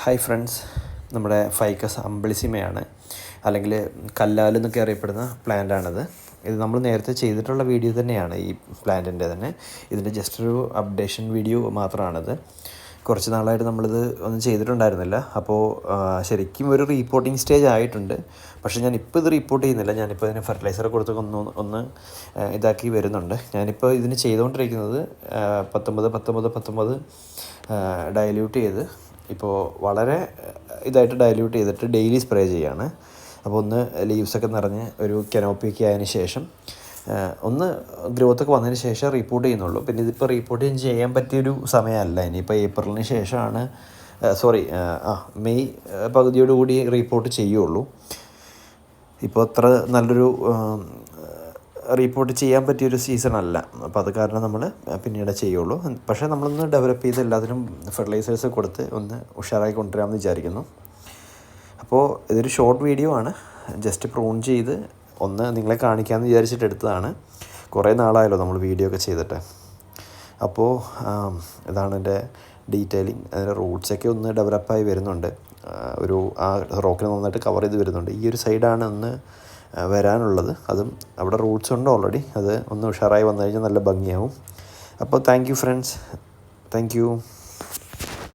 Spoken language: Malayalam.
ഹായ് ഫ്രണ്ട്സ്, നമ്മുടെ ഫൈക്കസ് അമ്പിളിസിമയാണ്, അല്ലെങ്കിൽ കല്ലാൽ എന്നൊക്കെ അറിയപ്പെടുന്ന പ്ലാന്റാണിത്. ഇത് നമ്മൾ നേരത്തെ ചെയ്തിട്ടുള്ള വീഡിയോ തന്നെയാണ് ഈ പ്ലാന്റിൻ്റെ തന്നെ. ഇതിൻ്റെ ജസ്റ്റ് ഒരു അപ്ഡേഷൻ വീഡിയോ മാത്രമാണിത്. കുറച്ച് നാളായിട്ട് നമ്മളിത് ഒന്നും ചെയ്തിട്ടുണ്ടായിരുന്നില്ല. അപ്പോൾ ശരിക്കും ഒരു റീപ്പോർട്ടിങ് സ്റ്റേജ് ആയിട്ടുണ്ട്. പക്ഷേ ഞാനിപ്പോൾ ഇത് റിപ്പോർട്ട് ചെയ്യുന്നില്ല. ഞാനിപ്പോൾ ഇതിന് ഫെർട്ടിലൈസർ കൊടുത്തൊക്കെ ഒന്ന് ഇതാക്കി വരുന്നുണ്ട്. ഞാനിപ്പോൾ ഇതിന് ചെയ്തുകൊണ്ടിരിക്കുന്നത് 19 ഡയല്യൂട്ട് ചെയ്ത് ഇപ്പോൾ വളരെ ഇതായിട്ട് ഡയല്യൂട്ട് ചെയ്തിട്ട് ഡെയിലി സ്പ്രേ ചെയ്യാണ്. അപ്പോൾ ഒന്ന് ലീവ്സൊക്കെ നിറഞ്ഞ് ഒരു കനോപ്പിയൊക്കെ ആയതിന് ശേഷം ഒന്ന് ഗ്രോത്തൊക്കെ വന്നതിന് ശേഷം റിപ്പോർട്ട് ചെയ്യുന്നുള്ളൂ. പിന്നെ ഇതിപ്പോൾ റിപ്പോർട്ട് ചെയ്യാൻ പറ്റിയൊരു സമയമല്ല. ഇനിയിപ്പോൾ ഏപ്രിലിന് ശേഷമാണ് മെയ് പകുതിയോടുകൂടി റിപ്പോർട്ട് ചെയ്യുള്ളൂ. ഇപ്പോൾ അത്ര നല്ലൊരു റിപ്പോർട്ട് ചെയ്യാൻ പറ്റിയൊരു സീസണല്ല. അപ്പോൾ അത് കാരണം നമ്മൾ പിന്നീട് ചെയ്യുള്ളൂ. പക്ഷേ നമ്മളൊന്ന് ഡെവലപ്പ് ചെയ്ത് എല്ലാത്തിനും ഫെർട്ടിലൈസേഴ്സ് കൊടുത്ത് ഒന്ന് ഉഷാറായി കൊണ്ടുവരാമെന്ന് വിചാരിക്കുന്നു. അപ്പോൾ ഇതൊരു ഷോർട്ട് വീഡിയോ ആണ്. ജസ്റ്റ് പ്രൂൺ ചെയ്ത് ഒന്ന് നിങ്ങളെ കാണിക്കാമെന്ന് വിചാരിച്ചിട്ട് എടുത്തതാണ്. കുറേ നാളായല്ലോ നമ്മൾ വീഡിയോ ഒക്കെ ചെയ്തിട്ട്. അപ്പോൾ ഇതാണ് എൻ്റെ ഡീറ്റെയിലിംഗ്. അതിൻ്റെ റൂട്ട്സൊക്കെ ഒന്ന് ഡെവലപ്പായി വരുന്നുണ്ട്. ആ റോക്കിനെ നന്നായിട്ട് കവർ ചെയ്ത് വരുന്നുണ്ട്. ഈ ഒരു സൈഡാണ് ഒന്ന് വരാനുള്ളത്. അതും അവിടെ റൂട്ട്സ് ഉണ്ട് ഓൾറെഡി. അത് ഒന്ന് ഉഷാറായി വന്നു കഴിഞ്ഞാൽ നല്ല ഭംഗിയാവും. അപ്പോൾ thank you friends, thank you.